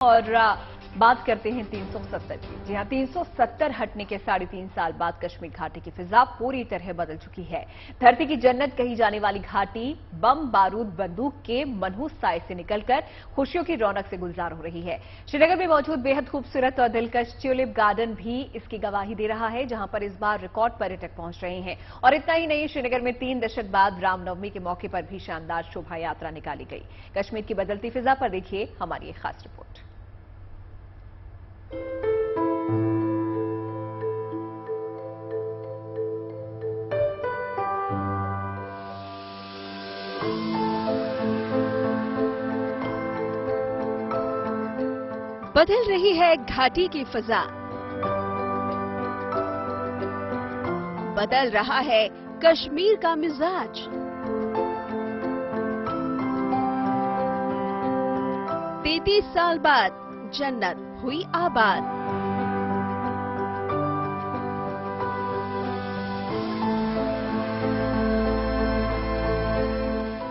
और बात करते हैं 370 की। जी हां, 370 हटने के 3.5 साल बाद कश्मीर घाटी की फिजा पूरी तरह बदल चुकी है। धरती की जन्नत कही जाने वाली घाटी बम बारूद बंदूक के मनहूस साए से निकलकर खुशियों की रौनक से गुलजार हो रही है। श्रीनगर में मौजूद बेहद खूबसूरत और दिलकश ट्यूलिप गार्डन भी इसकी गवाही दे रहा है, जहां पर इस बार रिकॉर्ड पर्यटक पहुंच रहे हैं। और इतना ही नहीं, श्रीनगर में 3 दशक बाद रामनवमी के मौके पर भी शानदार शोभा यात्रा निकाली गई। कश्मीर की बदलती फिजा पर देखिए हमारी एक खास रिपोर्ट। बदल रही है घाटी की फिजा, बदल रहा है कश्मीर का मिजाज। 33 साल बाद जन्नत हुई आबाद।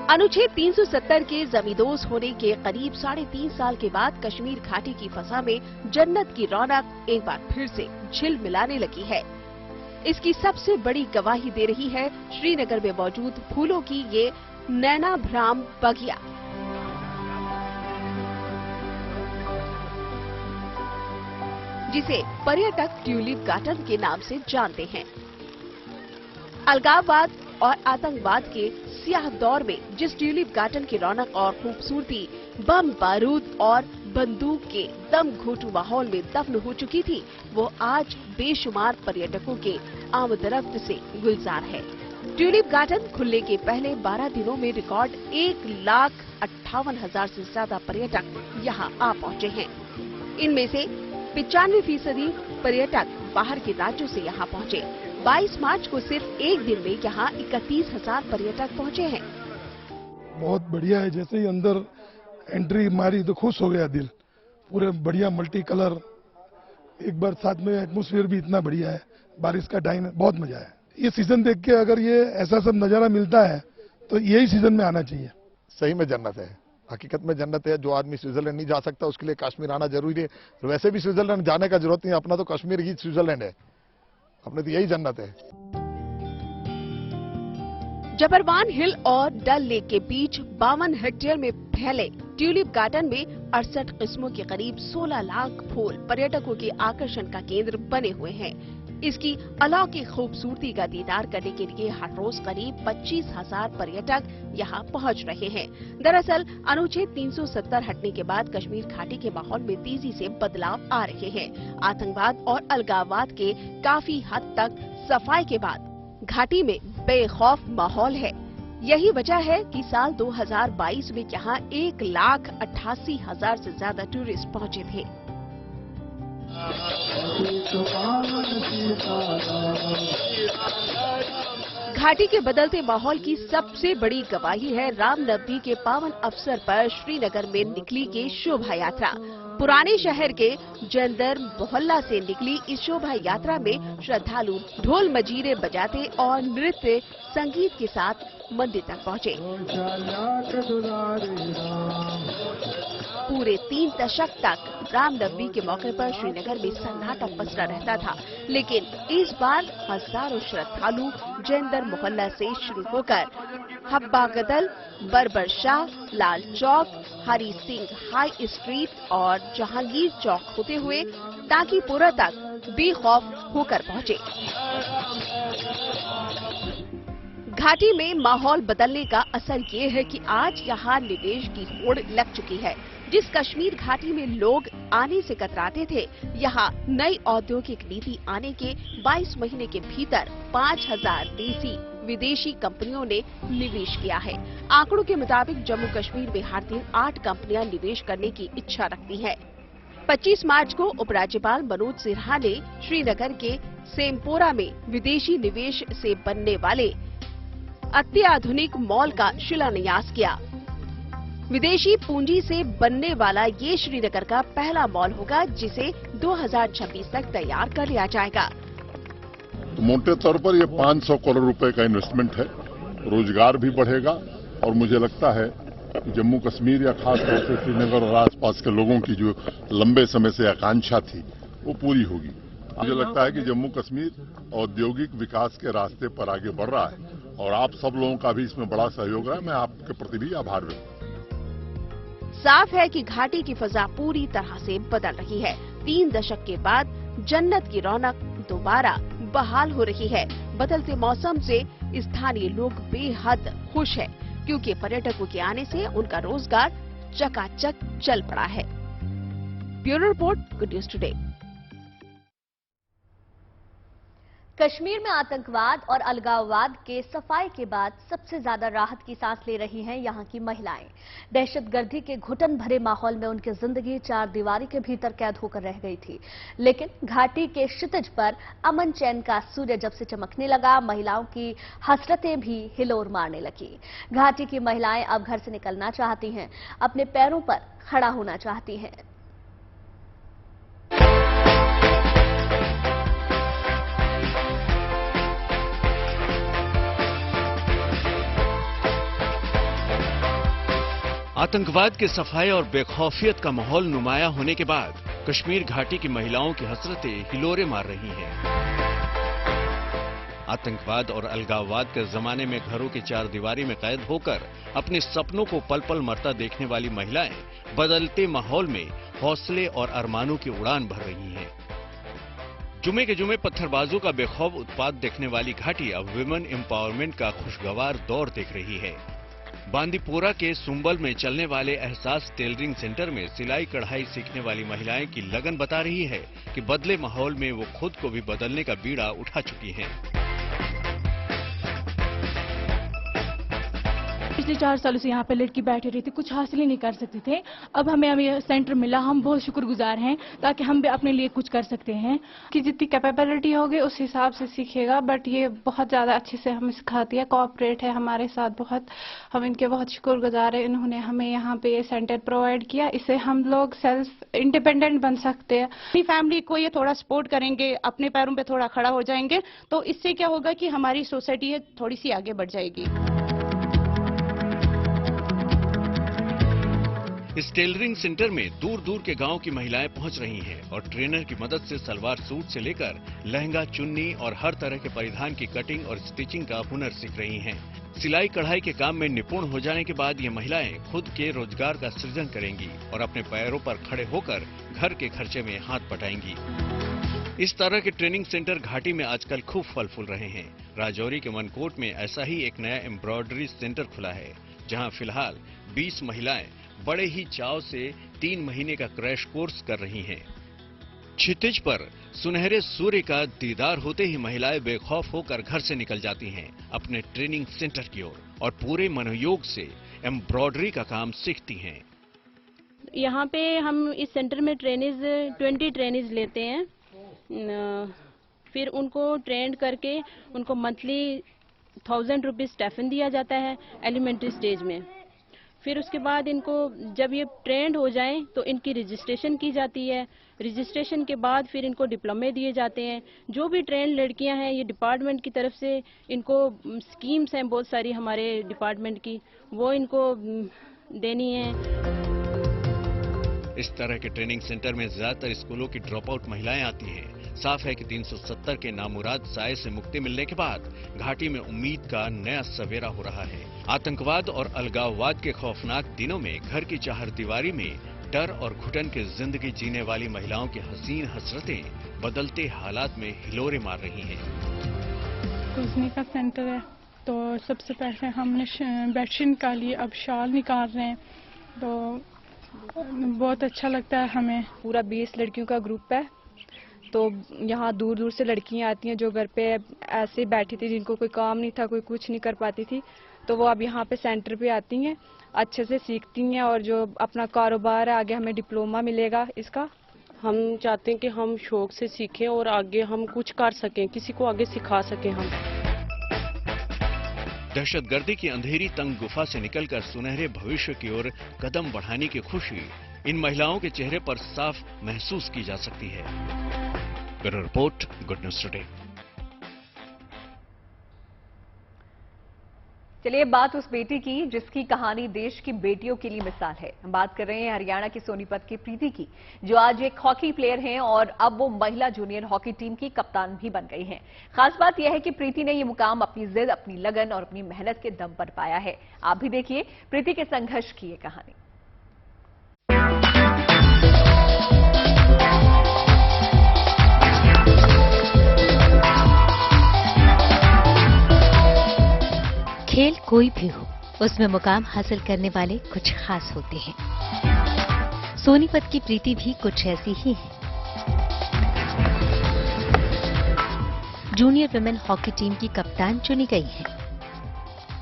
अनुच्छेद 370 के जमींदोज होने के करीब 3.5 साल के बाद कश्मीर घाटी की फजा में जन्नत की रौनक एक बार फिर से झिलमिलाने लगी है। इसकी सबसे बड़ी गवाही दे रही है श्रीनगर में मौजूद फूलों की ये नैनाभ्राम बगिया। जिसे पर्यटक ट्यूलिप गार्डन के नाम से जानते हैं। अलगाववाद और आतंकवाद के सियाह दौर में जिस ट्यूलिप गार्डन की रौनक और खूबसूरती बम बारूद और बंदूक के दम घोंटू माहौल में दफन हो चुकी थी, वो आज बेशुमार पर्यटकों के आमदरफ्त से गुलजार है। ट्यूलिप गार्डन खुलने के पहले 12 दिनों में रिकॉर्ड 1,58,000 से ज्यादा पर्यटक यहाँ आ पहुँचे हैं। इनमें से 95% पर्यटक बाहर के राज्यों से यहाँ पहुँचे। 22 मार्च को सिर्फ एक दिन में यहाँ 31,000 पर्यटक पहुँचे हैं। बहुत बढ़िया है, जैसे ही अंदर एंट्री मारी तो खुश हो गया दिल। पूरे बढ़िया मल्टी कलर, एक बार साथ में एटमॉस्फेयर भी इतना बढ़िया है। बारिश का टाइम है, बहुत मजा है। ये सीजन देख के अगर ये ऐसा सब नजारा मिलता है तो यही सीजन में आना चाहिए। सही में जन्नत है, हकीकत में जन्नत है। जो आदमी स्विट्जरलैंड नहीं जा सकता उसके लिए कश्मीर आना जरूरी है। वैसे भी स्विट्जरलैंड जाने का जरूरत नहीं, अपना तो कश्मीर ही स्विट्जरलैंड है, अपने तो यही जन्नत है। जबरवान हिल और डल लेक के बीच 52 हेक्टेयर में फैले ट्यूलिप गार्डन में 68 किस्मों के करीब 16 लाख फूल पर्यटकों के आकर्षण का केंद्र बने हुए हैं। इसकी अलौकिक खूबसूरती का दीदार करने के लिए हर रोज करीब 25,000 पर्यटक यहाँ पहुँच रहे हैं। दरअसल अनुच्छेद 370 हटने के बाद कश्मीर घाटी के माहौल में तेजी से बदलाव आ रहे हैं। आतंकवाद और अलगाववाद के काफी हद तक सफाई के बाद घाटी में बेखौफ माहौल है। यही वजह है कि साल 2022 में यहाँ 1,88,000 से ज्यादा टूरिस्ट पहुँचे थे। घाटी के बदलते माहौल की सबसे बड़ी गवाही है रामनवमी के पावन अवसर पर श्रीनगर में निकली ये शोभा यात्रा। पुराने शहर के जंदर मोहल्ला से निकली इस शोभा यात्रा में श्रद्धालु ढोल मजीरे बजाते और नृत्य संगीत के साथ मंदिर तक पहुँचे। पूरे 3 दशक तक रामनवमी के मौके पर श्रीनगर में सन्नाटा पसरा रहता था, लेकिन इस बार हजारों श्रद्धालु जंदर मोहल्ला से शुरू होकर हब्बा गदल, बरबर शाह, लाल चौक, हरी सिंह हाई स्ट्रीट और जहांगीर चौक होते हुए ताकीपुरा तक बेखौफ होकर पहुँचे। घाटी में माहौल बदलने का असर ये है कि आज यहाँ निवेश की होड़ लग चुकी है। जिस कश्मीर घाटी में लोग आने से कतराते थे, यहाँ नई औद्योगिक नीति आने के 22 महीने के भीतर 5,000 देसी विदेशी कंपनियों ने निवेश किया है। आंकड़ों के मुताबिक जम्मू कश्मीर में हर दिन 8 कंपनियां निवेश करने की इच्छा रखती हैं। 25 मार्च को उपराज्यपाल मनोज सिन्हा ने श्रीनगर के सेमपोरा में विदेशी निवेश से बनने वाले अत्याधुनिक मॉल का शिलान्यास किया। विदेशी पूंजी से बनने वाला ये श्रीनगर का पहला मॉल होगा, जिसे 2026 तक तैयार कर लिया जाएगा। तो मोटे तौर पर ये 500 करोड़ रुपए का इन्वेस्टमेंट है। रोजगार भी बढ़ेगा और मुझे लगता है जम्मू कश्मीर या खास तौर से श्रीनगर और आसपास के लोगों की जो लंबे समय से आकांक्षा थी वो पूरी होगी। मुझे लगता है कि जम्मू कश्मीर औद्योगिक विकास के रास्ते पर आगे बढ़ रहा है और आप सब लोगों का भी इसमें बड़ा सहयोग है। मैं आपके प्रति भी आभार व्यक्त। साफ है कि घाटी की फिजा पूरी तरह से बदल रही है। 3 दशक के बाद जन्नत की रौनक दोबारा बहाल हो रही है। बदलते मौसम से स्थानीय लोग बेहद खुश हैं, क्योंकि पर्यटकों के आने से उनका रोजगार चकाचक चल पड़ा है। Bureau report, good news today. Kashmir में आतंकवाद और अलगाववाद के सफाई के बाद सबसे ज्यादा राहत की सांस ले रही हैं यहां की महिलाएं। दहशतगर्दी के घुटन भरे माहौल में उनकी जिंदगी 4 दीवारी के भीतर कैद होकर रह गई थी, लेकिन घाटी के क्षितिज पर अमन चैन का सूर्य जब से चमकने लगा, महिलाओं की हसरतें भी हिलोर मारने लगी। घाटी की महिलाएं अब घर से निकलना चाहती हैं, अपने पैरों पर खड़ा होना चाहती हैं। आतंकवाद के सफाई और बेखौफियत का माहौल नुमाया होने के बाद कश्मीर घाटी की महिलाओं की हसरतें हिलोरे मार रही हैं। आतंकवाद और अलगाववाद के जमाने में घरों की 4 दीवारी में कैद होकर अपने सपनों को पल पल मरता देखने वाली महिलाएं बदलते माहौल में हौसले और अरमानों की उड़ान भर रही हैं। जुमे के जुमे पत्थरबाजों का बेखौफ उत्पात देखने वाली घाटी अब विमेन एम्पावरमेंट का खुशगवार दौर देख रही है। बांदीपोरा के सुंबल में चलने वाले एहसास टेलरिंग सेंटर में सिलाई कढ़ाई सीखने वाली महिलाएं की लगन बता रही है कि बदले माहौल में वो खुद को भी बदलने का बीड़ा उठा चुकी हैं। पिछले 4 सालों से यहाँ पे लड़की बैठी रही थी, कुछ हासिल ही नहीं कर सकते थे। अब हमें ये सेंटर मिला, हम बहुत शुक्रगुजार हैं, ताकि हम भी अपने लिए कुछ कर सकते हैं। कि जितनी कैपेबिलिटी होगी उस हिसाब से सीखेगा, बट ये बहुत ज़्यादा अच्छे से हमें सिखाती है, कोऑपरेट है हमारे साथ बहुत। हम इनके बहुत शुक्रगुजार हैं, इन्होंने हमें यहाँ पे ये सेंटर प्रोवाइड किया। इससे हम लोग सेल्फ इंडिपेंडेंट बन सकते हैं। अपनी फैमिली को ये थोड़ा सपोर्ट करेंगे, अपने पैरों पे थोड़ा खड़ा हो जाएंगे, तो इससे क्या होगा कि हमारी सोसाइटी है थोड़ी सी आगे बढ़ जाएगी। इस टेलरिंग सेंटर में दूर दूर के गांव की महिलाएं पहुंच रही हैं और ट्रेनर की मदद से सलवार सूट से लेकर लहंगा, चुन्नी और हर तरह के परिधान की कटिंग और स्टिचिंग का हुनर सीख रही हैं। सिलाई कढ़ाई के काम में निपुण हो जाने के बाद ये महिलाएं खुद के रोजगार का सृजन करेंगी और अपने पैरों पर खड़े होकर घर के खर्चे में हाथ बटाएंगी। इस तरह के ट्रेनिंग सेंटर घाटी में आजकल खूब फल फूल रहे हैं। राजौरी के मनकोट में ऐसा ही एक नया एम्ब्रॉयडरी सेंटर खुला है, जहाँ फिलहाल 20 महिलाएं बड़े ही चाव से 3 महीने का क्रैश कोर्स कर रही हैं। क्षितिज पर सुनहरे सूर्य का दीदार होते ही महिलाएं बेखौफ होकर घर से निकल जाती हैं अपने ट्रेनिंग सेंटर की ओर और पूरे मनोयोग से एम्ब्रॉयडरी का काम सीखती हैं। यहाँ पे हम इस सेंटर में 20 ट्रेनिज लेते हैं, फिर उनको ट्रेंड करके उनको मंथली 1000 रुपीज स्टाइपेंड दिया जाता है एलिमेंट्री स्टेज में। फिर उसके बाद इनको जब ये ट्रेंड हो जाएं तो इनकी रजिस्ट्रेशन की जाती है। रजिस्ट्रेशन के बाद फिर इनको डिप्लोमे दिए जाते हैं। जो भी ट्रेंड लड़कियां हैं, ये डिपार्टमेंट की तरफ से इनको स्कीम्स हैं बहुत सारी हमारे डिपार्टमेंट की, वो इनको देनी है। इस तरह के ट्रेनिंग सेंटर में ज्यादातर स्कूलों की ड्रॉप आउट महिलाएं आती हैं। साफ है कि 370 के नामुराद साए से मुक्ति मिलने के बाद घाटी में उम्मीद का नया सवेरा हो रहा है। आतंकवाद और अलगाववाद के खौफनाक दिनों में घर की चारदीवारी में डर और घुटन की जिंदगी जीने वाली महिलाओं की हसीन हसरतें बदलते हालात में हिलोरे मार रही हैं। कुजनी का सेंटर है, तो सबसे पहले हमने बेडशीट निकाली, अब शाल निकाल रहे हैं, तो बहुत अच्छा लगता है हमें। पूरा 20 लड़कियों का ग्रुप है, तो यहाँ दूर दूर से लड़कियाँ आती हैं जो घर पे ऐसे बैठी थी, जिनको कोई काम नहीं था, कोई कुछ नहीं कर पाती थी, तो वो अब यहाँ पे सेंटर पे आती हैं, अच्छे से सीखती हैं और जो अपना कारोबार है आगे हमें डिप्लोमा मिलेगा इसका। हम चाहते हैं कि हम शौक से सीखें और आगे हम कुछ कर सकें, किसी को आगे सिखा सकें हम। दहशतगर्दी की अंधेरी तंग गुफा से निकलकर सुनहरे भविष्य की ओर कदम बढ़ाने की खुशी इन महिलाओं के चेहरे पर साफ महसूस की जा सकती है। Bureau report, good news today. चलिए बात उस बेटी की जिसकी कहानी देश की बेटियों के लिए मिसाल है। हम बात कर रहे हैं हरियाणा की सोनीपत की प्रीति की, जो आज एक हॉकी प्लेयर हैं और अब वो महिला जूनियर हॉकी टीम की कप्तान भी बन गई हैं। खास बात यह है कि प्रीति ने ये मुकाम अपनी जिद, अपनी लगन और अपनी मेहनत के दम पर पाया है। आप भी देखिए प्रीति के संघर्ष की ये कहानी। खेल कोई भी हो, उसमें मुकाम हासिल करने वाले कुछ खास होते हैं। सोनीपत की प्रीति भी कुछ ऐसी ही है। जूनियर विमेन हॉकी टीम की कप्तान चुनी गई है।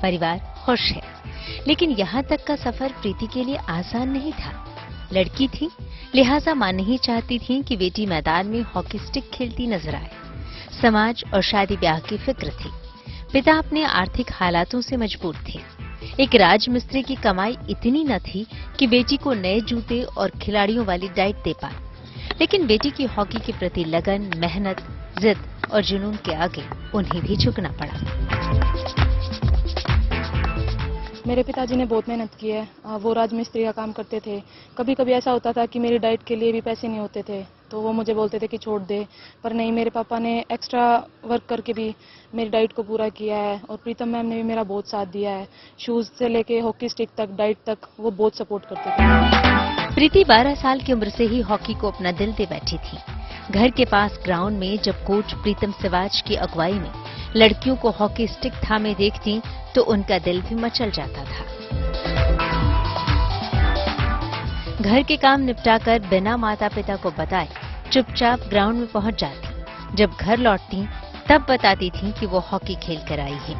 परिवार खुश है, लेकिन यहां तक का सफर प्रीति के लिए आसान नहीं था। लड़की थी, लिहाजा मां नहीं चाहती थी कि बेटी मैदान में हॉकी स्टिक खेलती नजर आए। समाज और शादी ब्याह की फिक्र थी। पिता अपने आर्थिक हालातों से मजबूर थे। एक राजमिस्त्री की कमाई इतनी न थी कि बेटी को नए जूते और खिलाड़ियों वाली डाइट दे पाए, लेकिन बेटी की हॉकी के प्रति लगन, मेहनत, जिद और जुनून के आगे उन्हें भी झुकना पड़ा। मेरे पिताजी ने बहुत मेहनत की है। वो राजमिस्त्री का काम करते थे। कभी कभी ऐसा होता था कि मेरी डाइट के लिए भी पैसे नहीं होते थे, तो वो मुझे बोलते थे कि छोड़ दे, पर नहीं, मेरे पापा ने एक्स्ट्रा वर्क करके भी मेरी डाइट को पूरा किया है। और प्रीतम मैम ने भी मेरा बहुत साथ दिया है। शूज से लेके हॉकी स्टिक तक, डाइट तक, वो बहुत सपोर्ट करते थे। प्रीति 12 साल की उम्र से ही हॉकी को अपना दिल दे बैठी थी। घर के पास ग्राउंड में जब कोच प्रीतम सिवाज की अगुवाई में लड़कियों को हॉकी स्टिक थामे देखती तो उनका दिल भी मचल जाता था। घर के काम निपटाकर बिना माता पिता को बताए चुपचाप ग्राउंड में पहुंच जाती। जब घर लौटती तब बताती थी कि वो हॉकी खेल कर आई है।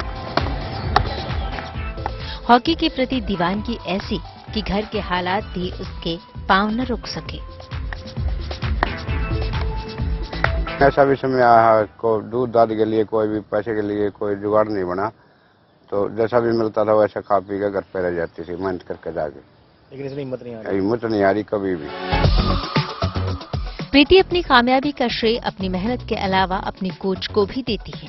हॉकी के प्रति दीवानगी ऐसी कि घर के हालात भी उसके पांव न रुक सके। ऐसा भी समय आया को दूध दाद के लिए कोई भी पैसे के लिए कोई जुगाड़ नहीं बना, तो जैसा भी मिलता था वैसा खा पी कर घर पे रह जाती थी मेहनत करके जाके। लेकिन इसमें हिम्मत नहीं आ रही कभी भी। प्रीति अपनी कामयाबी का श्रेय अपनी मेहनत के अलावा अपनी कोच को भी देती है,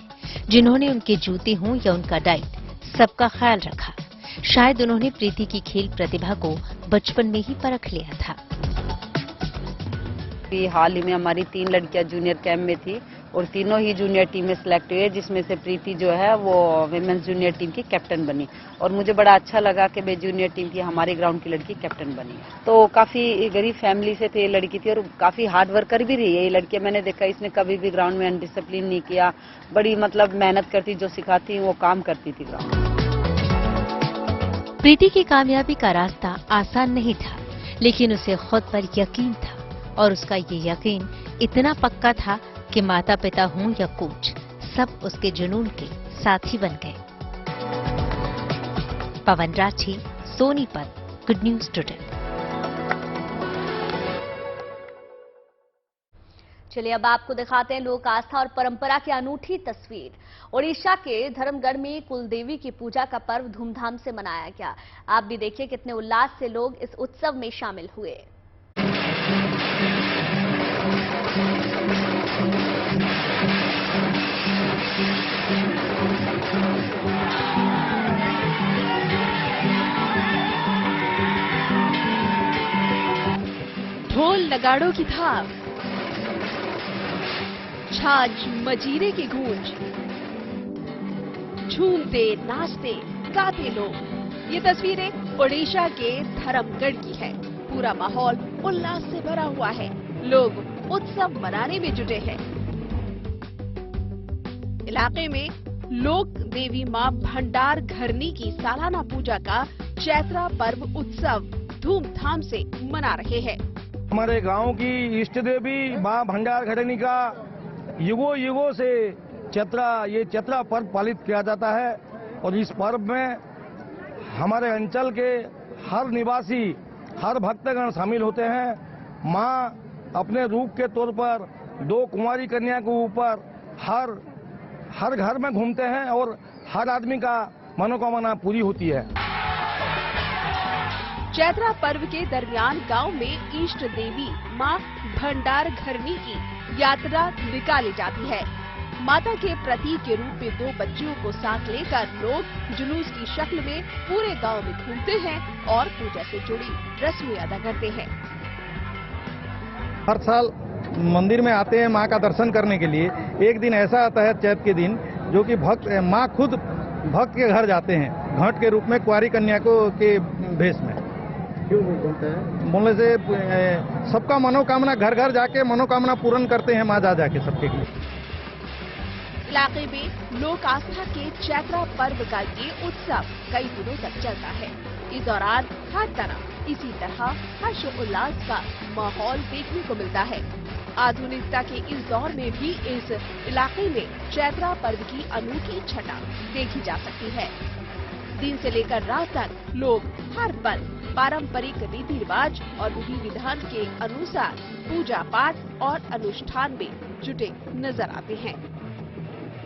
जिन्होंने उनके जूते हों या उनका डाइट सबका ख्याल रखा। शायद उन्होंने प्रीति की खेल प्रतिभा को बचपन में ही परख लिया था। हाल ही में हमारी 3 लड़कियां जूनियर कैंप में थी और तीनों ही जूनियर टीम में सिलेक्ट हुई, जिसमें से प्रीति जो है वो विमेंस जूनियर टीम की कैप्टन बनी। और मुझे बड़ा अच्छा लगा कि वे जूनियर टीम की हमारे ग्राउंड की लड़की कैप्टन बनी। तो काफी गरीब फैमिली से थे लड़की थी और काफी हार्ड वर्कर भी रही है ये लड़की। मैंने देखा इसने कभी भी ग्राउंड में अनडिसिप्लिन नहीं किया, बड़ी मतलब मेहनत करती, जो सिखाती वो काम करती थी ग्राउंड। प्रीति की कामयाबी का रास्ता आसान नहीं था, लेकिन उसे खुद पर यकीन था और उसका ये यकीन इतना पक्का था कि माता पिता हों या कोच, सब उसके जुनून के साथी बन गए। Pawan Rathi, Sonipat, good news today. चलिए अब आपको दिखाते हैं लोक आस्था और परंपरा की अनूठी तस्वीर। ओडिशा के धर्मगढ़ में कुलदेवी की पूजा का पर्व धूमधाम से मनाया गया। आप भी देखिए कितने उल्लास से लोग इस उत्सव में शामिल हुए। ढोल नगाड़ों की थाप, छाछ मजीरे की गूंज, झूमते नाचते गाते लोग। ये तस्वीरें ओडिशा के धर्मगढ़ की है। पूरा माहौल उल्लास से भरा हुआ है। लोग उत्सव मनाने में जुटे हैं। इलाके में लोक देवी मां भंडार घरनी की सालाना पूजा का चैत्रा पर्व उत्सव धूमधाम से मना रहे हैं। हमारे गांव की इष्ट देवी मां भंडार घरनी का युगों युगों से ये चैत्रा पर्व पालित किया जाता है और इस पर्व में हमारे अंचल के हर निवासी, हर भक्तगण शामिल होते हैं। मां अपने रूप के तौर पर 2 कुंवारी कन्या के ऊपर हर घर में घूमते हैं और हर आदमी का मनोकामना पूरी होती है। चैत्रा पर्व के दरमियान गांव में इष्ट देवी मां भंडार घरनी की यात्रा निकाली जाती है। माता के प्रतीक के रूप में 2 बच्चियों को साथ लेकर लोग जुलूस की शक्ल में पूरे गांव में घूमते हैं और पूजा से जुड़ी रस्में अदा करते हैं। हर साल मंदिर में आते हैं माँ का दर्शन करने के लिए। एक दिन ऐसा आता है चैत के दिन जो कि माँ खुद भक्त के घर जाते हैं घाट के रूप में, कुंवारी कन्या को के भेष में। क्यों बोलते हैं? बोलने से सबका मनोकामना, घर घर जाके मनोकामना पूर्ण करते हैं माँ जा जाके सबके लिए। इलाके में लोक आस्था के चैत्रा पर्व का ये उत्सव कई दिनों तक चलता है। इस दौरान हर तरफ इसी तरह हर्ष उल्लास का माहौल देखने को मिलता है। आधुनिकता के इस दौर में भी इस इलाके में चैत्रा पर्व की अनूठी छटा देखी जा सकती है। दिन से लेकर रात तक लोग हर पल पारंपरिक रीति रिवाज और विधि विधान के अनुसार पूजा पाठ और अनुष्ठान में जुटे नजर आते हैं।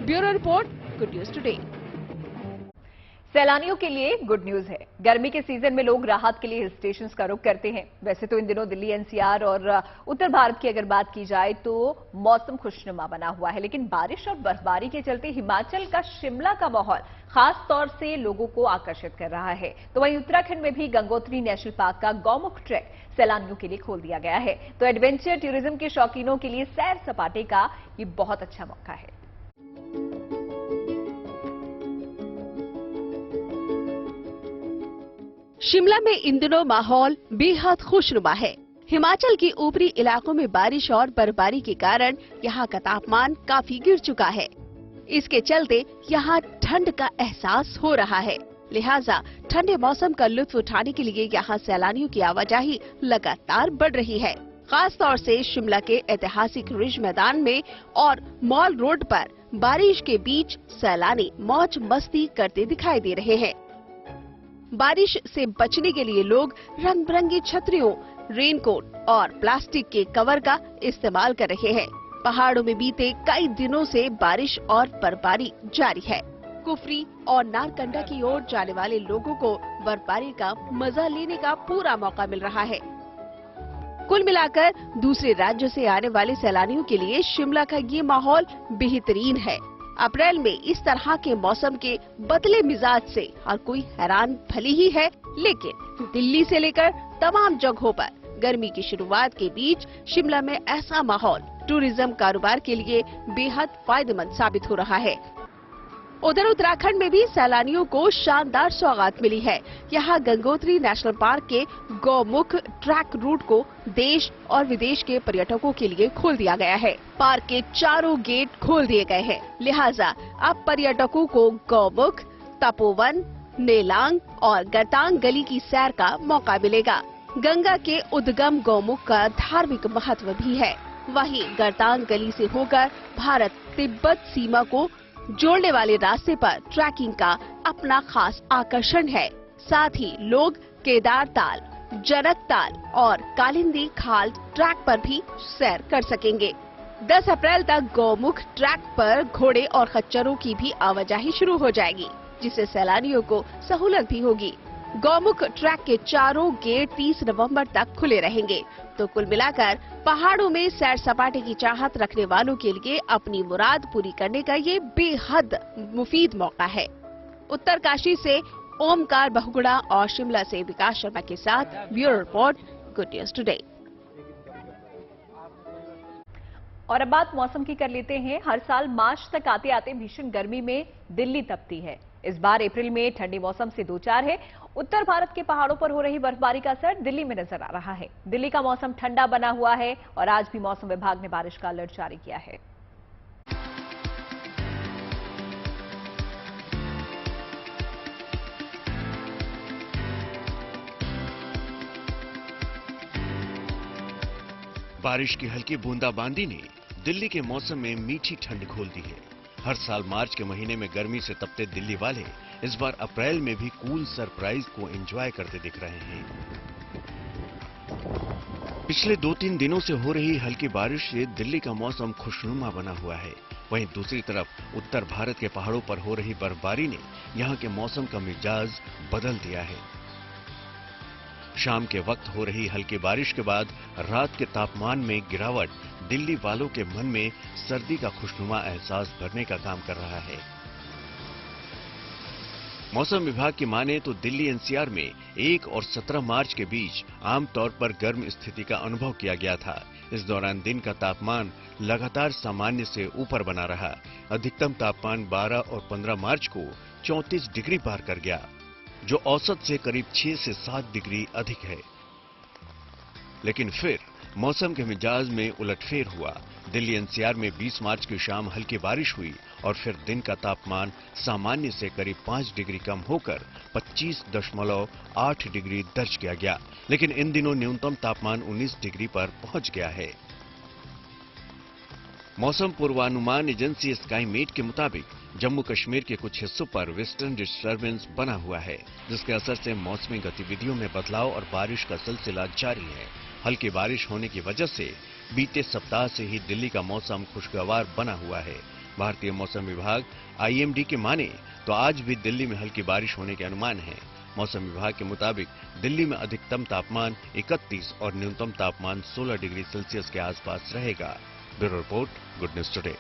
Bureau report, good news today. सैलानियों के लिए गुड न्यूज है। गर्मी के सीजन में लोग राहत के लिए हिल स्टेशन का रुख करते हैं। वैसे तो इन दिनों दिल्ली, एनसीआर और उत्तर भारत की अगर बात की जाए तो मौसम खुशनुमा बना हुआ है, लेकिन बारिश और बर्फबारी के चलते हिमाचल का शिमला का माहौल खास तौर से लोगों को आकर्षित कर रहा है। तो वहीं उत्तराखंड में भी गंगोत्री नेशनल पार्क का गौमुख ट्रैक सैलानियों के लिए खोल दिया गया है। तो एडवेंचर टूरिज्म के शौकीनों के लिए सैर सपाटे का ये बहुत अच्छा मौका है। शिमला में इन दिनों माहौल बेहद खुशनुमा है। हिमाचल के ऊपरी इलाकों में बारिश और बर्फबारी के कारण यहाँ का तापमान काफी गिर चुका है। इसके चलते यहाँ ठंड का एहसास हो रहा है। लिहाजा ठंडे मौसम का लुत्फ उठाने के लिए यहाँ सैलानियों की आवाजाही लगातार बढ़ रही है। खास तौर से शिमला के ऐतिहासिक रिज मैदान में और मॉल रोड पर बारिश के बीच सैलानी मौज मस्ती करते दिखाई दे रहे हैं। बारिश से बचने के लिए लोग रंग बिरंगी छतरियों, रेनकोट और प्लास्टिक के कवर का इस्तेमाल कर रहे हैं। पहाड़ों में बीते कई दिनों से बारिश और बर्फबारी जारी है। कुफरी और नारकंडा की ओर जाने वाले लोगों को बर्फबारी का मजा लेने का पूरा मौका मिल रहा है। कुल मिलाकर दूसरे राज्यों से आने वाले सैलानियों के लिए शिमला का ये माहौल बेहतरीन है। अप्रैल में इस तरह के मौसम के बदले मिजाज से हर कोई हैरान भली ही है, लेकिन दिल्ली से लेकर तमाम जगहों पर गर्मी की शुरुआत के बीच शिमला में ऐसा माहौल टूरिज्म कारोबार के लिए बेहद फायदेमंद साबित हो रहा है। उधर उत्तराखंड में भी सैलानियों को शानदार सौगात मिली है। यहाँ गंगोत्री नेशनल पार्क के गौमुख ट्रैक रूट को देश और विदेश के पर्यटकों के लिए खोल दिया गया है। पार्क के चारों गेट खोल दिए गए हैं, लिहाजा अब पर्यटकों को गौमुख, तपोवन, नेलांग और गतांग गली की सैर का मौका मिलेगा। गंगा के उद्गम गौमुख का धार्मिक महत्व भी है। वहीं गतांग गली से होकर भारत तिब्बत सीमा को जोड़ने वाले रास्ते पर ट्रैकिंग का अपना खास आकर्षण है। साथ ही लोग केदार ताल, जनक ताल और कालिंदी खाल ट्रैक पर भी सैर कर सकेंगे। 10 अप्रैल तक गौमुख ट्रैक पर घोड़े और खच्चरों की भी आवाजाही शुरू हो जाएगी, जिससे सैलानियों को सहूलत भी होगी। गौमुख ट्रैक के चारों गेट 30 नवंबर तक खुले रहेंगे। तो कुल मिलाकर पहाड़ों में सैर सपाटे की चाहत रखने वालों के लिए अपनी मुराद पूरी करने का ये बेहद मुफीद मौका है। उत्तरकाशी से ओमकार बहुगुणा और शिमला से विकास शर्मा के साथ bureau report, good news today. और अब बात मौसम की कर लेते हैं। हर साल मार्च तक आते आते भीषण गर्मी में दिल्ली तपती है। इस बार अप्रैल में ठंडे मौसम से दो चार है। उत्तर भारत के पहाड़ों पर हो रही बर्फबारी का असर दिल्ली में नजर आ रहा है। दिल्ली का मौसम ठंडा बना हुआ है और आज भी मौसम विभाग ने बारिश का अलर्ट जारी किया है। बारिश की हल्की बूंदाबांदी ने दिल्ली के मौसम में मीठी ठंड घोल दी है। हर साल मार्च के महीने में गर्मी से तपते दिल्ली वाले इस बार अप्रैल में भी कूल सरप्राइज को एंजॉय करते दिख रहे हैं। पिछले 2-3 दिनों से हो रही हल्की बारिश से दिल्ली का मौसम खुशनुमा बना हुआ है। वहीं दूसरी तरफ उत्तर भारत के पहाड़ों पर हो रही बर्फबारी ने यहां के मौसम का मिजाज बदल दिया है। शाम के वक्त हो रही हल्की बारिश के बाद रात के तापमान में गिरावट दिल्ली वालों के मन में सर्दी का खुशनुमा एहसास भरने का काम कर रहा है। मौसम विभाग की माने तो दिल्ली एनसीआर में 1 और 17 मार्च के बीच आमतौर पर गर्म स्थिति का अनुभव किया गया था। इस दौरान दिन का तापमान लगातार सामान्य से ऊपर बना रहा। अधिकतम तापमान 12 और 15 मार्च को 34 डिग्री पार कर गया, जो औसत से करीब 6 से 7 डिग्री अधिक है। लेकिन फिर मौसम के मिजाज में उलटफेर हुआ। दिल्ली एनसीआर में 20 मार्च की शाम हल्की बारिश हुई और फिर दिन का तापमान सामान्य से करीब 5 डिग्री कम होकर 25.8 डिग्री दर्ज किया गया। लेकिन इन दिनों न्यूनतम तापमान 19 डिग्री पर पहुंच गया है। मौसम पूर्वानुमान एजेंसी स्काईमेट के मुताबिक जम्मू कश्मीर के कुछ हिस्सों पर वेस्टर्न डिस्टर्बेंस बना हुआ है, जिसके असर से मौसमी गतिविधियों में बदलाव और बारिश का सिलसिला जारी है। हल्की बारिश होने की वजह से बीते सप्ताह से ही दिल्ली का मौसम खुशगवार बना हुआ है। भारतीय मौसम विभाग आईएमडी के माने तो आज भी दिल्ली में हल्की बारिश होने के अनुमान है। मौसम विभाग के मुताबिक दिल्ली में अधिकतम तापमान 31 और न्यूनतम तापमान 16 डिग्री सेल्सियस के आसपास रहेगा। Bureau report, good news today.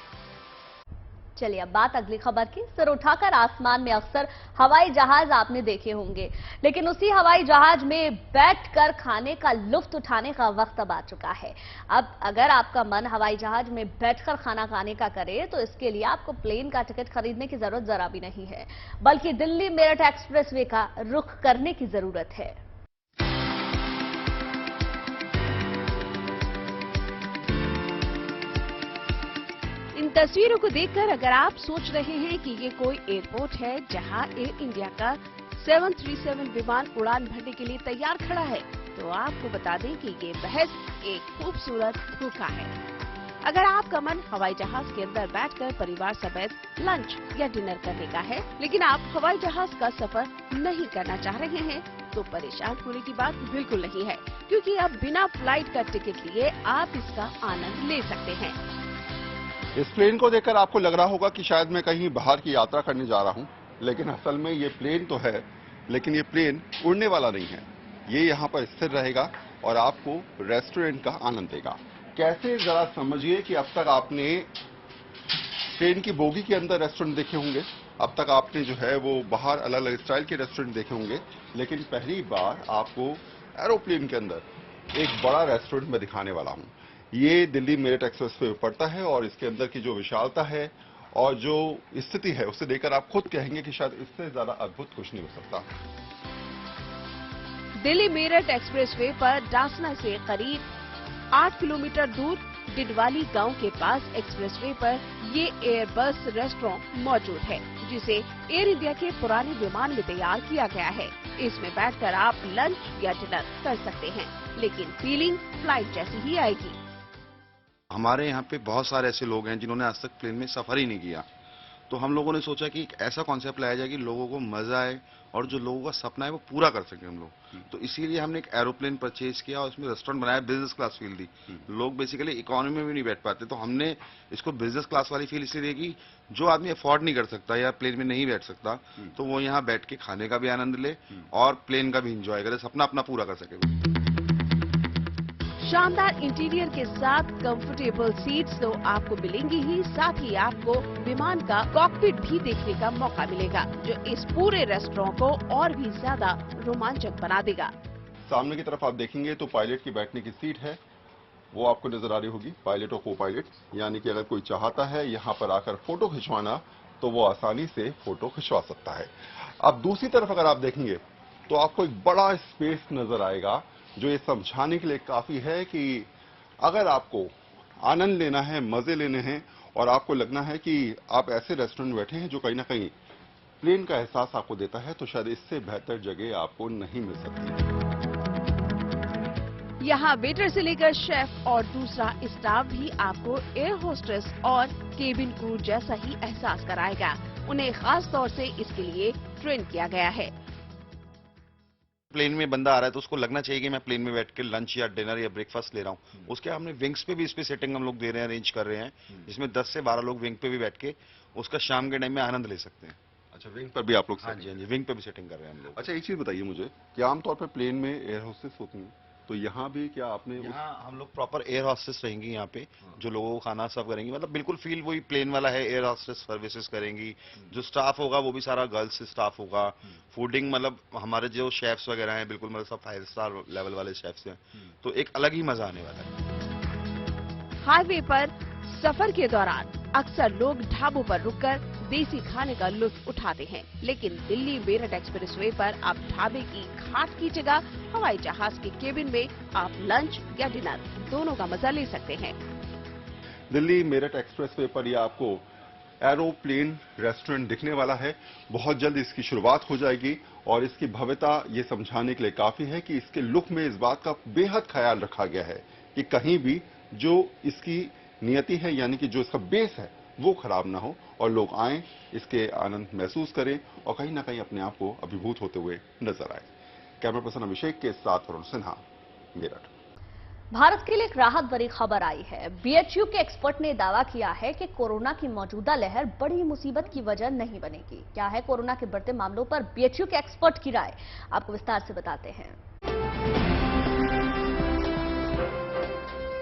चलिए अब बात अगली खबर की। सिर उठाकर आसमान में अक्सर हवाई जहाज आपने देखे होंगे, लेकिन उसी हवाई जहाज में बैठकर खाने का लुत्फ उठाने का वक्त अब आ चुका है। अब अगर आपका मन हवाई जहाज में बैठकर खाना खाने का करे तो इसके लिए आपको प्लेन का टिकट खरीदने की जरूरत जरा भी नहीं है, बल्कि दिल्ली मेरठ एक्सप्रेसवे का रुख करने की जरूरत है। इन तस्वीरों को देखकर अगर आप सोच रहे हैं कि ये कोई एयरपोर्ट है जहां एयर इंडिया का 737 विमान उड़ान भरने के लिए तैयार खड़ा है, तो आपको बता दें कि ये महज एक खूबसूरत धोखा है। अगर आपका मन हवाई जहाज के अंदर बैठकर परिवार समेत लंच या डिनर करने का है, लेकिन आप हवाई जहाज का सफर नहीं करना चाह रहे हैं, तो परेशान होने की बात बिल्कुल नहीं है, क्योंकि अब बिना फ्लाइट का टिकट लिए आप इसका आनंद ले सकते हैं। इस प्लेन को देखकर आपको लग रहा होगा कि शायद मैं कहीं बाहर की यात्रा करने जा रहा हूं, लेकिन असल में ये प्लेन तो है, लेकिन ये प्लेन उड़ने वाला नहीं है। ये यहाँ पर स्थिर रहेगा और आपको रेस्टोरेंट का आनंद देगा। कैसे, जरा समझिए कि अब तक आपने ट्रेन की बोगी के अंदर रेस्टोरेंट देखे होंगे, अब तक आपने जो है वो बाहर अलग अलग स्टाइल के रेस्टोरेंट देखे होंगे, लेकिन पहली बार आपको एरोप्लेन के अंदर एक बड़ा रेस्टोरेंट मैं दिखाने वाला हूँ। ये दिल्ली मेरठ एक्सप्रेसवे पे पड़ता है और इसके अंदर की जो विशालता है और जो स्थिति है उसे देखकर आप खुद कहेंगे कि शायद इससे ज्यादा अद्भुत कुछ नहीं हो सकता। दिल्ली मेरठ एक्सप्रेसवे पर डासना से करीब 8 किलोमीटर दूर डिडवाली गांव के पास एक्सप्रेसवे पर ये एयरबस रेस्टोरेंट मौजूद है, जिसे एयर इंडिया के पुराने विमान में तैयार किया गया है। इसमें बैठकर आप लंच या डिनर कर सकते हैं, लेकिन फीलिंग फ्लाइट जैसी ही आएगी। हमारे यहाँ पे बहुत सारे ऐसे लोग हैं जिन्होंने आज तक प्लेन में सफर ही नहीं किया, तो हम लोगों ने सोचा कि एक ऐसा कॉन्सेप्ट लाया जाए कि लोगों को मजा आए और जो लोगों का सपना है वो पूरा कर सकें हम लोग। तो इसीलिए हमने एक एरोप्लेन परचेज किया और उसमें रेस्टोरेंट बनाया, बिजनेस क्लास फील दी। लोग बेसिकली इकोनॉमी में भी नहीं बैठ पाते, तो हमने इसको बिजनेस क्लास वाली फील इसलिए दी कि जो आदमी अफोर्ड नहीं कर सकता या प्लेन में नहीं बैठ सकता, तो वो यहाँ बैठ के खाने का भी आनंद ले और प्लेन का भी इंजॉय करे, सपना अपना पूरा कर सके। शानदार इंटीरियर के साथ कंफर्टेबल सीट्स तो आपको मिलेंगी ही, साथ ही आपको विमान का कॉकपिट भी देखने का मौका मिलेगा, जो इस पूरे रेस्टोरेंट को और भी ज्यादा रोमांचक बना देगा। सामने की तरफ आप देखेंगे तो पायलट की बैठने की सीट है, वो आपको नजर आ रही होगी, पायलट और को पायलट, यानी कि अगर कोई चाहता है यहाँ पर आकर फोटो खिंचवाना तो वो आसानी से फोटो खिंचवा सकता है। अब दूसरी तरफ अगर आप देखेंगे तो आपको एक बड़ा स्पेस नजर आएगा, जो ये समझाने के लिए काफी है कि अगर आपको आनंद लेना है, मजे लेने हैं और आपको लगना है कि आप ऐसे रेस्टोरेंट में बैठे हैं जो कहीं ना कहीं प्लेन का एहसास आपको देता है, तो शायद इससे बेहतर जगह आपको नहीं मिल सकती। यहाँ वेटर से लेकर शेफ और दूसरा स्टाफ भी आपको एयर होस्टेस और केबिन क्रू जैसा ही एहसास कराएगा। उन्हें खास तौर से इसके लिए ट्रेन किया गया है। प्लेन में बंदा आ रहा है तो उसको लगना चाहिए कि मैं प्लेन में बैठ के लंच या डिनर या ब्रेकफास्ट ले रहा हूँ। उसके हमने विंग्स पे भी इस पे सेटिंग हम लोग दे रहे हैं, अरेंज कर रहे हैं, जिसमें 10 से 12 लोग विंग पे भी बैठ के उसका शाम के टाइम में आनंद ले सकते हैं। अच्छा, विंग पर भी आप लोग? हाँ जी, विंग पे भी सेटिंग कर रहे हैं हम लोग। अच्छा, एक चीज बताइए मुझे कि आमतौर पर प्लेन में एयर होस्टेस होती हैं, तो यहाँ भी क्या आपने? यहाँ हम लोग प्रॉपर एयर हॉस्टेस रहेंगी यहाँ पे, जो लोगों को खाना सर्व करेंगी, मतलब बिल्कुल फील वही प्लेन वाला है, एयर हॉस्टेस सर्विसेज करेंगी। जो स्टाफ होगा वो भी सारा गर्ल्स स्टाफ होगा। फूडिंग मतलब हमारे जो शेफ्स वगैरह हैं बिल्कुल मतलब सब 5 स्टार लेवल वाले शेफ्स हैं, तो एक अलग ही मजा आने वाला है। हाईवे पर सफर के दौरान अक्सर लोग ढाबों पर रुककर देसी खाने का लुत्फ उठाते हैं, लेकिन दिल्ली मेरठ एक्सप्रेसवे पर आप ढाबे की खाट की जगह हवाई जहाज के केबिन में आप लंच या डिनर दोनों का मजा ले सकते हैं। दिल्ली मेरठ एक्सप्रेसवे पर ये आपको एरोप्लेन रेस्टोरेंट दिखने वाला है। बहुत जल्द इसकी शुरुआत हो जाएगी और इसकी भव्यता ये समझाने के लिए काफी है कि इसके लुक में इस बात का बेहद ख्याल रखा गया है कि कहीं भी जो इसकी नियति है, यानी कि जो इसका बेस है, वो खराब ना हो और लोग आएं, इसके आनंद महसूस करें और कहीं ना कहीं अपने आप को अभिभूत होते हुए नजर आए। कैमरा पर्सन अभिषेक के साथ वरुण सिन्हा, मेरठ। भारत के लिए एक राहत भरी खबर आई है। बीएचयू के एक्सपर्ट ने दावा किया है कि कोरोना की मौजूदा लहर बड़ी मुसीबत की वजह नहीं बनेगी। क्या है कोरोना के बढ़ते मामलों पर बीएचयू के एक्सपर्ट की राय, आपको विस्तार से बताते हैं।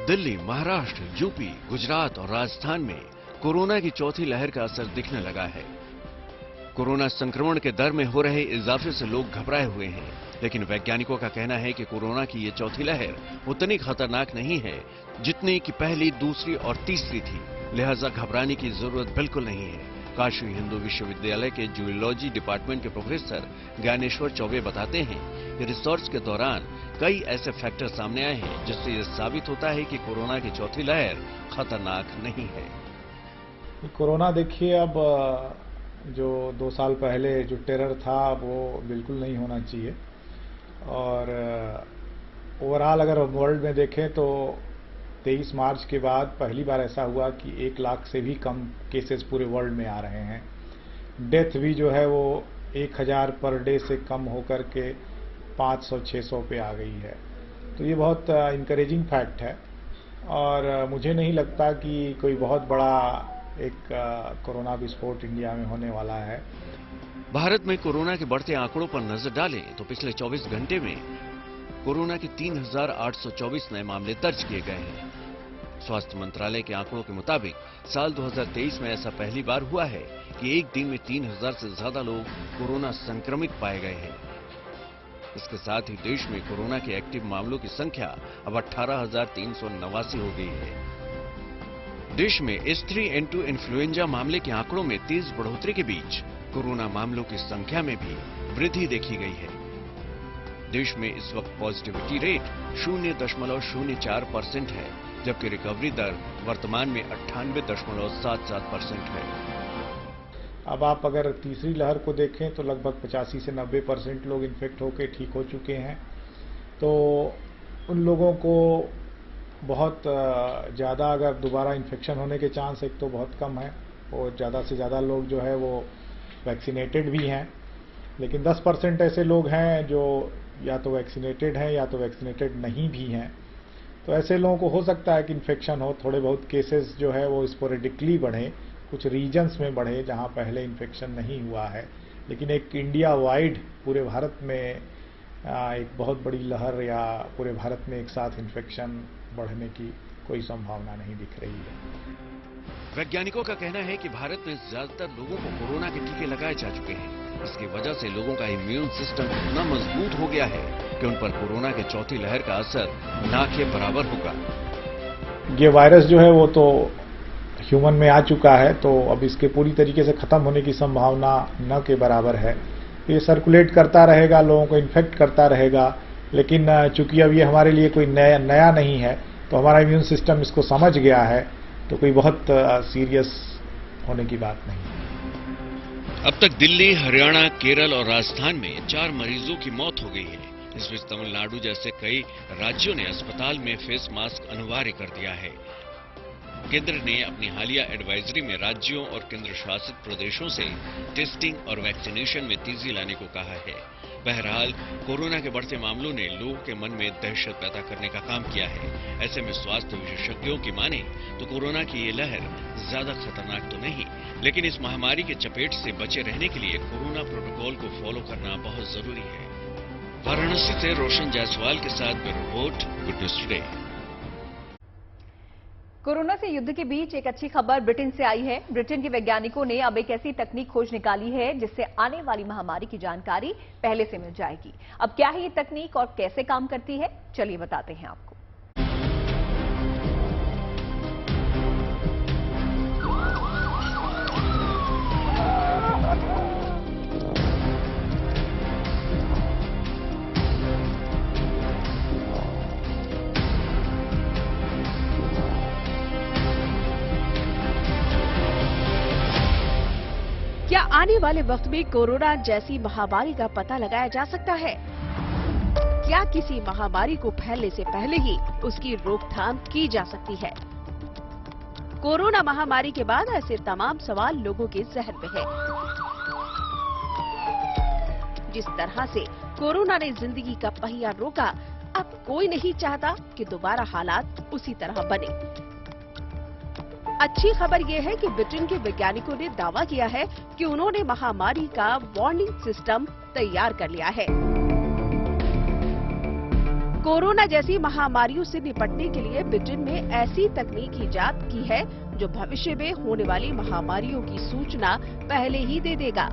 दिल्ली, महाराष्ट्र, यूपी, गुजरात और राजस्थान में कोरोना की चौथी लहर का असर दिखने लगा है। कोरोना संक्रमण के दर में हो रहे इजाफे से लोग घबराए हुए हैं, लेकिन वैज्ञानिकों का कहना है कि कोरोना की ये चौथी लहर उतनी खतरनाक नहीं है जितनी कि पहली, दूसरी और तीसरी थी, लिहाजा घबराने की जरूरत बिल्कुल नहीं है। काशी हिंदू विश्वविद्यालय के जूलॉजी डिपार्टमेंट के प्रोफेसर ज्ञानेश्वर चौबे बताते हैं कि रिसर्च के दौरान कई ऐसे फैक्टर सामने आए हैं जिससे यह साबित होता है कि कोरोना की चौथी लहर खतरनाक नहीं है। कोरोना देखिए, अब जो 2 साल पहले जो टेरर था वो बिल्कुल नहीं होना चाहिए। और ओवरऑल अगर वर्ल्ड में देखें तो 23 मार्च के बाद पहली बार ऐसा हुआ कि 1 लाख से भी कम केसेस पूरे वर्ल्ड में आ रहे हैं। डेथ भी जो है वो 1000 पर डे से कम होकर के 500-600 पे आ गई है। तो ये बहुत इंकरेजिंग फैक्ट है और मुझे नहीं लगता कि कोई बहुत बड़ा एक कोरोना विस्फोट इंडिया में होने वाला है। भारत में कोरोना के बढ़ते आंकड़ों पर नजर डालें तो पिछले 24 घंटे में कोरोना के 3824 नए मामले दर्ज किए गए हैं। स्वास्थ्य मंत्रालय के आंकड़ों के मुताबिक साल 2023 में ऐसा पहली बार हुआ है कि एक दिन में 3000 से ज्यादा लोग कोरोना संक्रमित पाए गए हैं। इसके साथ ही देश में कोरोना के एक्टिव मामलों की संख्या अब 18,389 हो गई है। देश में H3N2 इन्फ्लुएंजा मामले के आंकड़ों में तेज बढ़ोतरी के बीच कोरोना मामलों की संख्या में भी वृद्धि देखी गई है। देश में इस वक्त पॉजिटिविटी रेट 0.04% है, जबकि रिकवरी दर वर्तमान में 98.77% है। अब आप अगर तीसरी लहर को देखें तो लगभग 85 से 90% लोग इन्फेक्ट होकर ठीक हो चुके हैं। तो उन लोगों को बहुत ज़्यादा अगर दोबारा इन्फेक्शन होने के चांस एक तो बहुत कम है और ज़्यादा से ज़्यादा लोग जो है वो वैक्सीनेटेड भी हैं। लेकिन 10% ऐसे लोग हैं जो या तो वैक्सीनेटेड हैं या तो वैक्सीनेटेड नहीं भी हैं। तो ऐसे लोगों को हो सकता है कि इन्फेक्शन हो, थोड़े बहुत केसेस जो है वो स्पोरेडिकली बढ़े, कुछ रीजन्स में बढ़े जहां पहले इन्फेक्शन नहीं हुआ है। लेकिन एक इंडिया वाइड पूरे भारत में एक बहुत बड़ी लहर या पूरे भारत में एक साथ इन्फेक्शन बढ़ने की कोई संभावना नहीं दिख रही है। वैज्ञानिकों का कहना है कि भारत में ज्यादातर लोगों को कोरोना के टीके लगाए जा चुके हैं। इसकी वजह से लोगों का इम्यून सिस्टम इतना मजबूत हो गया है कि उन पर कोरोना के चौथी लहर का असर ना के बराबर होगा। ये वायरस जो है वो तो ह्यूमन में आ चुका है, तो अब इसके पूरी तरीके से खत्म होने की संभावना न के बराबर है। ये सर्कुलेट करता रहेगा, लोगों को इन्फेक्ट करता रहेगा, लेकिन चूंकि अब ये हमारे लिए कोई नया नहीं है तो हमारा इम्यून सिस्टम इसको समझ गया है, तो कोई बहुत सीरियस होने की बात नहीं। अब तक दिल्ली, हरियाणा, केरल और राजस्थान में 4 मरीजों की मौत हो गई है। इस बीच तमिलनाडु जैसे कई राज्यों ने अस्पताल में फेस मास्क अनिवार्य कर दिया है। केंद्र ने अपनी हालिया एडवाइजरी में राज्यों और केंद्र शासित प्रदेशों से टेस्टिंग और वैक्सीनेशन में तेजी लाने को कहा है। बहरहाल कोरोना के बढ़ते मामलों ने लोगों के मन में दहशत पैदा करने का काम किया है। ऐसे में स्वास्थ्य विशेषज्ञों की माने तो कोरोना की ये लहर ज्यादा खतरनाक तो नहीं, लेकिन इस महामारी के चपेट से बचे रहने के लिए कोरोना प्रोटोकॉल को फॉलो करना बहुत जरूरी है। वाराणसी से रोशन जायसवाल के साथ bureau report, good news today. Corona से युद्ध के बीच एक अच्छी खबर ब्रिटेन से आई है। ब्रिटेन के वैज्ञानिकों ने अब एक ऐसी तकनीक खोज निकाली है जिससे आने वाली महामारी की जानकारी पहले से मिल जाएगी। अब क्या है ये तकनीक और कैसे काम करती है, चलिए बताते हैं आपको। क्या आने वाले वक्त में कोरोना जैसी महामारी का पता लगाया जा सकता है? क्या किसी महामारी को फैलने से पहले ही उसकी रोकथाम की जा सकती है? कोरोना महामारी के बाद ऐसे तमाम सवाल लोगों के जहन में है। जिस तरह से कोरोना ने जिंदगी का पहिया रोका, अब कोई नहीं चाहता कि दोबारा हालात उसी तरह बने। अच्छी खबर यह है कि ब्रिटेन के वैज्ञानिकों ने दावा किया है कि उन्होंने महामारी का वार्निंग सिस्टम तैयार कर लिया है। कोरोना जैसी महामारियों से निपटने के लिए ब्रिटेन में ऐसी तकनीक ईजाद की है जो भविष्य में होने वाली महामारियों की सूचना पहले ही दे देगा।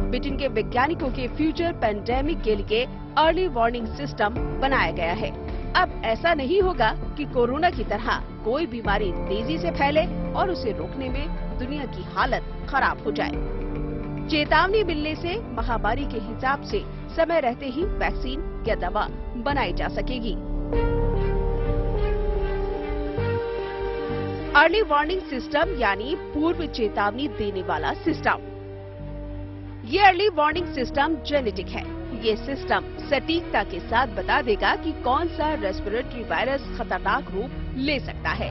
ब्रिटेन के वैज्ञानिकों के फ्यूचर पैंडेमिक के लिए अर्ली वार्निंग सिस्टम बनाया गया है। अब ऐसा नहीं होगा कि कोरोना की तरह कोई बीमारी तेजी से फैले और उसे रोकने में दुनिया की हालत खराब हो जाए। चेतावनी मिलने से महामारी के हिसाब से समय रहते ही वैक्सीन या दवा बनाई जा सकेगी। अर्ली वार्निंग सिस्टम यानी पूर्व चेतावनी देने वाला सिस्टम। ये अर्ली वार्निंग सिस्टम जेनेटिक है। ये सिस्टम सटीकता के साथ बता देगा कि कौन सा रेस्पिरेटरी वायरस खतरनाक रूप ले सकता है।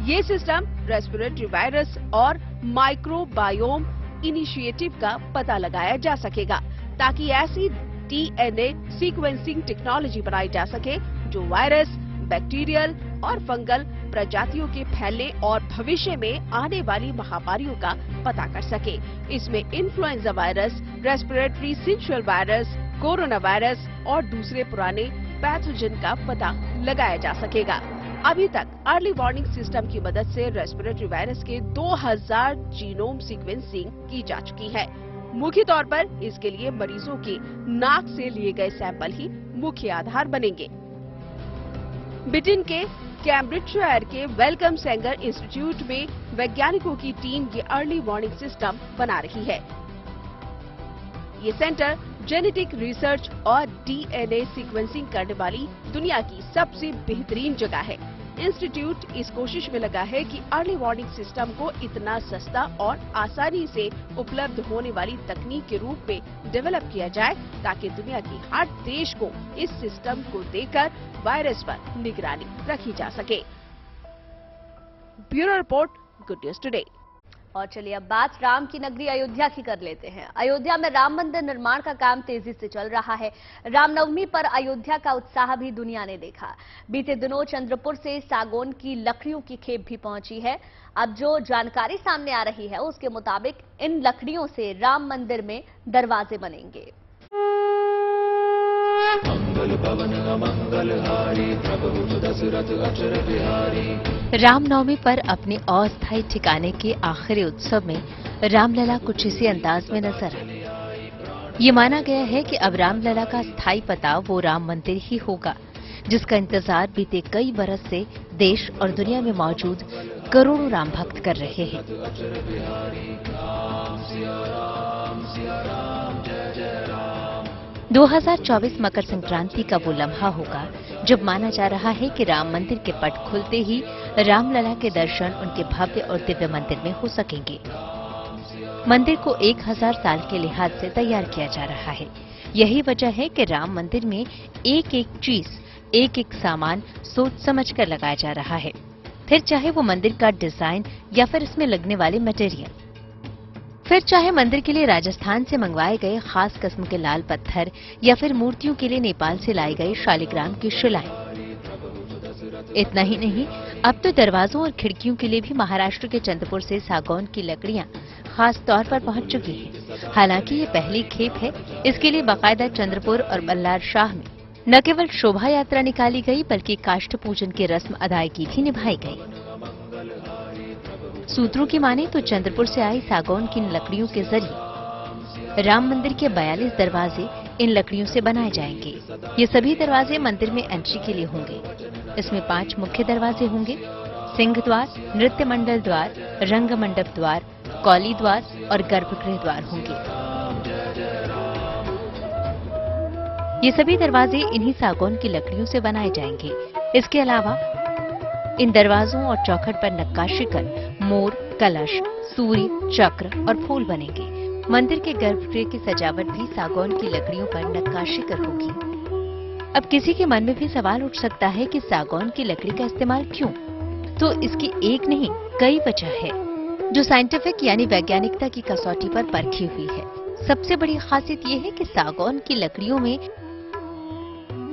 ये सिस्टम रेस्पिरेटरी वायरस और माइक्रोबायोम इनिशिएटिव का पता लगाया जा सकेगा, ताकि ऐसी डीएनए सीक्वेंसिंग टेक्नोलॉजी बनाई जा सके जो वायरस, बैक्टीरियल और फंगल प्रजातियों के फैलने और भविष्य में आने वाली महामारियों का पता कर सके। इसमें influenza virus, respiratory syncytial virus, corona virus और दूसरे पुराने पैथोजन का पता लगाया जा सकेगा। अभी तक अर्ली वार्निंग सिस्टम की मदद से रेस्पिरेटरी वायरस के 2000 जीनोम सीक्वेंसिंग की जा चुकी है। मुख्य तौर पर इसके लिए मरीजों के नाक से लिए गए सैंपल ही मुख्य आधार बनेंगे। ब्रिटेन के कैम्ब्रिजशायर के वेलकम सेंगर इंस्टीट्यूट में वैज्ञानिकों की टीम ये अर्ली वार्निंग सिस्टम बना रही है। ये सेंटर जेनेटिक रिसर्च और डीएनए सीक्वेंसिंग करने वाली दुनिया की सबसे बेहतरीन जगह है। इंस्टीट्यूट इस कोशिश में लगा है कि अर्ली वार्निंग सिस्टम को इतना सस्ता और आसानी से उपलब्ध होने वाली तकनीक के रूप में डेवलप किया जाए, ताकि दुनिया की हर देश को इस सिस्टम को देकर वायरस पर निगरानी रखी जा सके। Bureau report, good news today. और चलिए अब बात राम की नगरी अयोध्या की कर लेते हैं। अयोध्या में राम मंदिर निर्माण का काम तेजी से चल रहा है। रामनवमी पर अयोध्या का उत्साह भी दुनिया ने देखा। बीते दिनों चंद्रपुर से सागौन की लकड़ियों की खेप भी पहुंची है। अब जो जानकारी सामने आ रही है उसके मुताबिक इन लकड़ियों से राम मंदिर में दरवाजे बनेंगे। मंगल पवन अमंगलहारी प्रभु दशरथ अचर बिहारी। रामनवमी पर अपने अस्थायी ठिकाने के आखिरी उत्सव में रामलला कुछ इसी अंदाज में नजर आए। ये माना गया है कि अब रामलला का स्थायी पता वो राम मंदिर ही होगा, जिसका इंतजार बीते कई बरस से देश और दुनिया में मौजूद करोड़ों राम भक्त कर रहे हैं। 2024 मकर संक्रांति का वो लम्हा होगा जब माना जा रहा है कि राम मंदिर के पट खुलते ही रामलला के दर्शन उनके भव्य और दिव्य मंदिर में हो सकेंगे। मंदिर को 1000 साल के लिहाज से तैयार किया जा रहा है। यही वजह है कि राम मंदिर में एक एक चीज, एक एक सामान सोच समझ कर लगाया जा रहा है, फिर चाहे वो मंदिर का डिजाइन या फिर इसमें लगने वाले मटेरियल, फिर चाहे मंदिर के लिए राजस्थान से मंगवाए गए खास किस्म के लाल पत्थर या फिर मूर्तियों के लिए नेपाल से लाई गई शालिग्राम की शिलाएं। इतना ही नहीं, अब तो दरवाजों और खिड़कियों के लिए भी महाराष्ट्र के चंद्रपुर से सागौन की लकड़ियां खास तौर पर पहुंच चुकी हैं। हालांकि ये पहली खेप है। इसके लिए बाकायदा चंद्रपुर और बल्लार शाह में न केवल शोभा यात्रा निकाली गई बल्कि काष्ठ पूजन की रस्म अदायगी भी निभाई गई। सूत्रों की माने तो चंद्रपुर से आई सागौन की इन लकड़ियों के जरिए राम मंदिर के 42 दरवाजे इन लकड़ियों से बनाए जाएंगे। ये सभी दरवाजे मंदिर में एंट्री के लिए होंगे। इसमें 5 मुख्य दरवाजे होंगे: सिंह द्वार, नृत्य मंडल द्वार, रंग मंडप द्वार, कौली द्वार और गर्भगृह द्वार होंगे। ये सभी दरवाजे इन्हीं सागौन की लकड़ियों से बनाए जाएंगे। इसके अलावा इन दरवाजों और चौखट पर नक्काशी कर मोर, कलश, सूर्य, चक्र और फूल बनेंगे। मंदिर के गर्भगृह की सजावट भी सागौन की लकड़ियों पर नक्काशी कर होगी। अब किसी के मन में भी सवाल उठ सकता है कि सागौन की लकड़ी का इस्तेमाल क्यों? तो इसकी एक नहीं कई वजह है जो साइंटिफिक यानी वैज्ञानिकता की कसौटी पर परखी हुई है। सबसे बड़ी खासियत यह है कि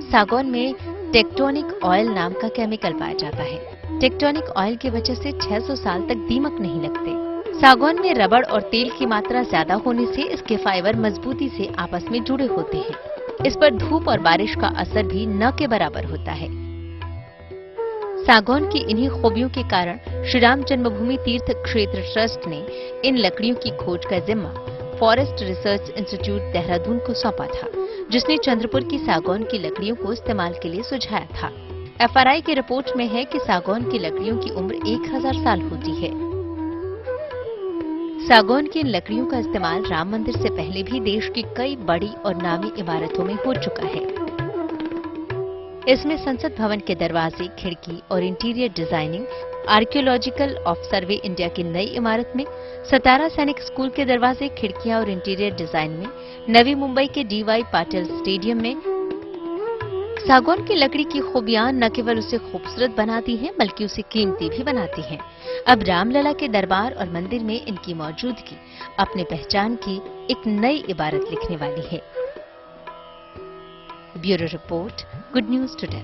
सागौन में टेक्टोनिक ऑयल नाम का केमिकल पाया जाता है। टेक्टोनिक ऑयल की वजह से 600 साल तक दीमक नहीं लगते। सागौन में रबड़ और तेल की मात्रा ज्यादा होने से इसके फाइबर मजबूती से आपस में जुड़े होते हैं। इस पर धूप और बारिश का असर भी न के बराबर होता है। सागौन की इन्हीं खूबियों के कारण श्री राम जन्मभूमि तीर्थ क्षेत्र ट्रस्ट ने इन लकड़ियों की खोज का जिम्मा फॉरेस्ट रिसर्च इंस्टीट्यूट देहरादून को सौंपा था, जिसने चंद्रपुर की सागौन की लकड़ियों को इस्तेमाल के लिए सुझाया था। एफआरआई की रिपोर्ट में है कि सागौन की लकड़ियों की उम्र 1000 साल होती है। सागौन की इन लकड़ियों का इस्तेमाल राम मंदिर से पहले भी देश की कई बड़ी और नामी इमारतों में हो चुका है। इसमें संसद भवन के दरवाजे, खिड़की और interior designing, archaeological of survey India की नई इमारत में, सतारा सैनिक स्कूल के दरवाजे, खिड़कियां और इंटीरियर डिजाइन में, नवी मुंबई के डीवाई पाटिल स्टेडियम में। सागौन की लकड़ी की खूबियां न केवल उसे खूबसूरत बनाती हैं बल्कि उसे कीमती भी बनाती हैं। अब रामलला के दरबार और मंदिर में इनकी मौजूदगी अपने पहचान की एक नई इबारत लिखने वाली है। Bureau report, good news today.